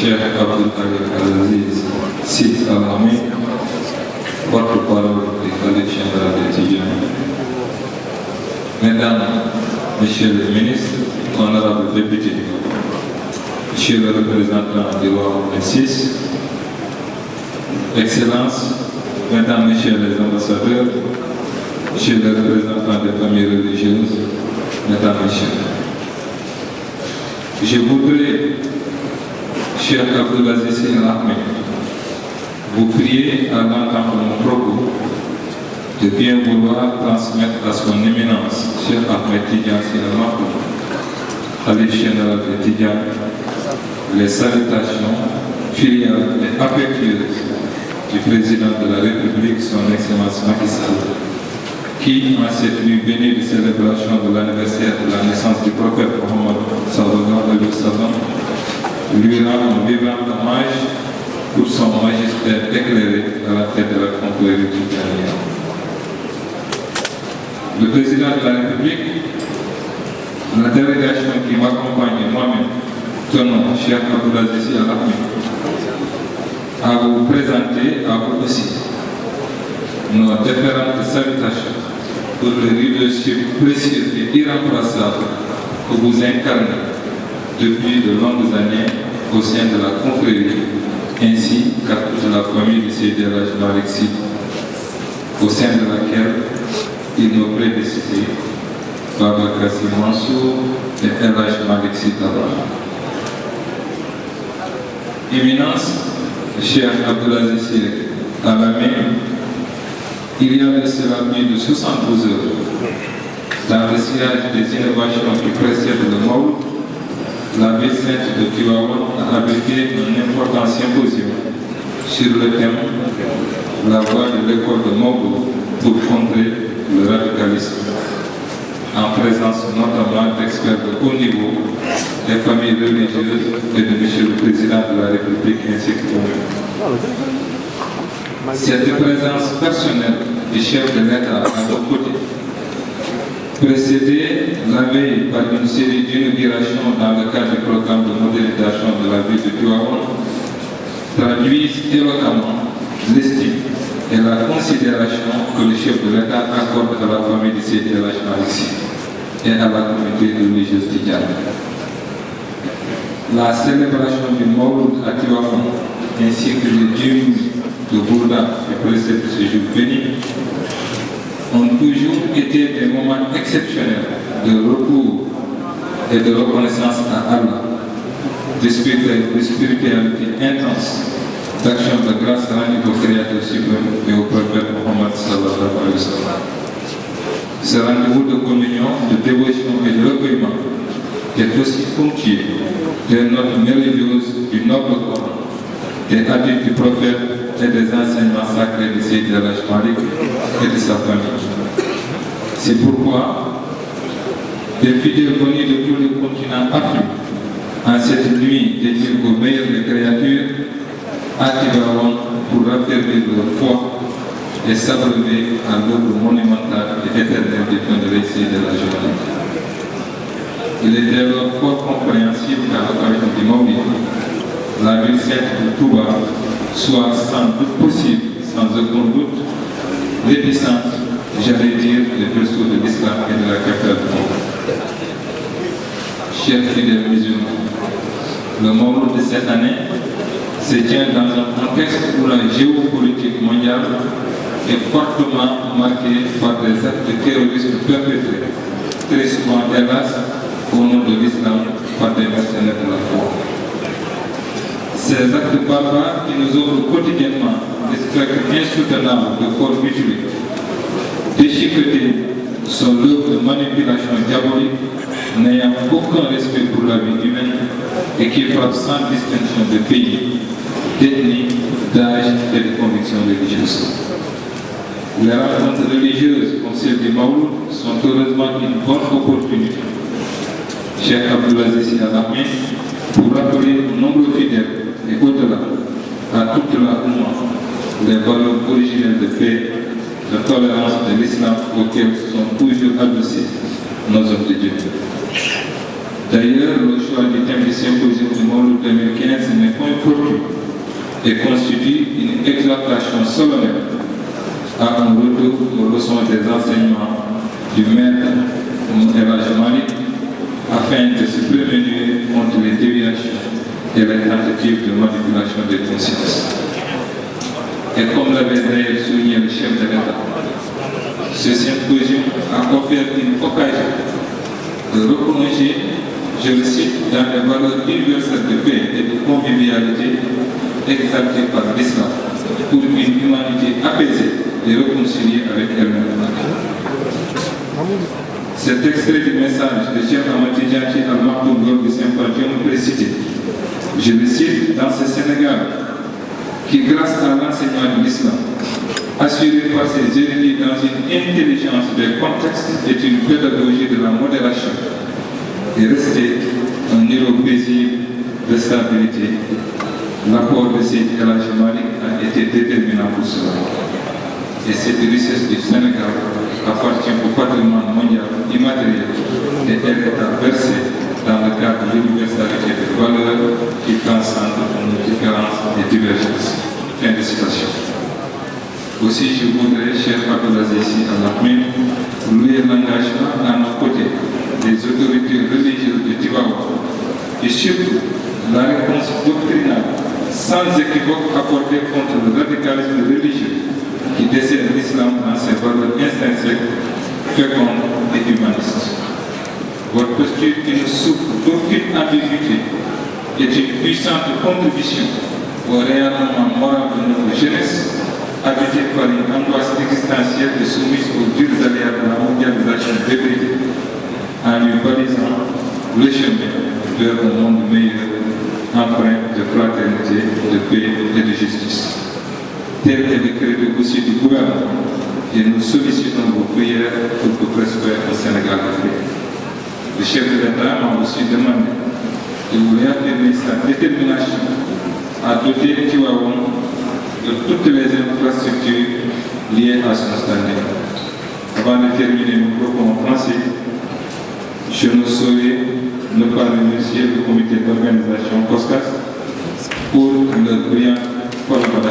Cheikh Abdul Aziz Sy Al Amine, porte-parole du Khalife général des Tidjanes. Mesdames, Messieurs les ministres, honorables députés, Monsieur le représentant du roi N6, Excellences, Mesdames, Messieurs les ambassadeurs, Monsieur le représentant des familles religieuses, Mesdames, Messieurs, je voudrais, cher Abdul Aziz Sy Al Amine, vous prier à l'entendre mon propos de bien vouloir transmettre à son éminence, Cheikh Ahmed Tidiane Sy Al Maktoum, Khalife général des Tidjanes, les salutations filiales et affectueuses du président de la République, son Excellence Macky Sall, qui, en cette nuit bénie de célébration de l'anniversaire de la naissance du prophète Mohammed sallallahu alayhi wa sallam, lui rend un vivant hommage pour son magistère éclairé à la tête de la confrérie tidjanienne. Le président de la République, la délégation qui m'accompagne et moi-même, tenons, cher Abdul Aziz Sy Al Amine, à vous présenter à vous aussi nos différentes salutations pour le leadership précieux et irremplaçable que vous incarnez depuis de longues années au sein de la confrérie, ainsi qu'à toute la famille de Seydi El Hadji Malick Sy, au sein de laquelle il nous prédécédés, Babacar Sy Mansour et El Hadji Malick Sy Dabakh. Éminence, cher Abdul Aziz Sy Al Amine, il y a de cela plus de 72 heures, dans le sillage des innovations qui précèdent le Maoul, la ville sainte de Tivaouane a abrité un important symposium sur le thème « La voie de l'école de Mogo pour contrer le radicalisme », en présence notamment d'experts de haut niveau, des familles religieuses et de Monsieur le Président de la République ainsi que vous-même. Cette présence personnelle du chef de l'État à nos côtés, précédée la veille par une série d'inaugurations dans le cadre du programme de modernisation de la ville de Tivaouane, traduisent éloquemment l'estime et la considération que le chef de l'État accorde à la famille de Seydi El Hadji Malick Sy et à la communauté religieuse tidjane. La célébration du Mawlud à Tivaouane ainsi que les 10 minutes de Bourda qui précèdent ce jour béni ont toujours été des moments exceptionnels de recours et de reconnaissance à Allah, de spiritualité intense, d'action de grâce rendue au Créateur suprême et au prophète Mohammed sallallahu alayhi wa sallam. Ce rendez-vous de communion, de dévotion et de recueillement est aussi ponctué des notes mélodieuses du noble Coran, des hadiths du prophète et des enseignements sacrés de Seydi El Hadji Malick et de sa famille. C'est pourquoi des fidèles venus de tous les continents africains, en cette nuit dédiée au meilleur des créatures, à Tivaouane pour raffermir leur foi et s'abreuver à l'œuvre monumentale et éternelle du pionnier Seydi El Hadji Malick. Il est dès lors fort compréhensible qu'à l'occasion du Mawlid, la ville sainte de Touba soit sans doute possible, sans aucun doute, l'épicentre, j'allais dire, le berceau de l'islam et de la capitale du monde. Chers fidèles musulmans, le Mawlid de cette année se tient dans un contexte où la géopolitique mondiale est fortement marquée par des actes de terrorisme perpétrés, très souvent hélas, au nom de l'islam par des mercenaires de la foi. Ces actes barbares qui nous ouvrent quotidiennement des spectres insoutenables de corps mutilés, déchiquetés, sont l'œuvre de manipulation diabolique, n'ayant aucun respect pour la vie humaine et qui frappent sans distinction de pays, d'ethnie, d'âge et de convictions religieuses. Les rencontres religieuses comme celle du Mawlud sont heureusement une bonne opportunité, Cheikh Abdul Aziz Sy Al Amine, pour rappeler aux nombreux fidèles et au-delà, à toute la Oumma, les valeurs originelles de paix, de tolérance de l'islam auxquelles sont toujours adossés nos hommes de Dieu. D'ailleurs, le choix du thème du symposium du Mawlid 2015 n'est point fortuit et constitue une exhortation solennelle à un retour aux leçons des enseignements du maître El Hadji Malick afin de se prémunir contre les déviations et les tentatives de manipulation des consciences. Et comme l'avait d'ailleurs souligné le chef de l'État, ce symposium a offert une occasion de replonger, je le cite, dans les valeurs universelles de paix et de convivialité exaltées par l'islam pour une humanité apaisée et réconciliée avec elle-même. Cet extrait du message de Cheikh Ahmed Tidiane Al Maktoum lors du symposium précité, je le cite, dans ce Sénégal qui, grâce à l'enseignement de l'islam, assuré par ses érudits dans une intelligence des contextes et une pédagogie de la modération, est resté un îlot paisible de stabilité. L'apport de Seydi El Hadji Malick a été déterminant pour cela. Et cette richesse du Sénégal appartient au patrimoine mondial immatériel et elle est à verser dans le cadre de l'universalité des valeurs qui transcendent nos différences et divergences. Fin de citation. Aussi, je voudrais, cher Abdelaziz Al Amine, louer l'engagement à nos côtés des autorités religieuses de Tivaouane et surtout la réponse doctrinale sans équivoque apportée contre le radicalisme religieux qui dessert l'islam dans ses valeurs intrinsèques, fécondes et humanistes. Votre posture qui ne souffre d'aucune ambiguïté est une puissante contribution au rayonnement moral de notre jeunesse, habitée par une angoisse existentielle et soumise aux durs aléas de la mondialisation débridée, en lui balisant le chemin vers un monde meilleur, empreint de fraternité, de paix et de justice. Tel est le credo aussi du gouvernement, et nous sollicitons vos prières pour que prospère au Sénégal d'Afrique. Le chef de l'État m'a aussi demandé de vous réaffirmer sa détermination à doter Tivaouane de toutes les infrastructures liées à son standing. Avant de terminer mon propos en français, je ne saurais ne pas remercier le comité d'organisation COSCAS pour leur brillante collaboration.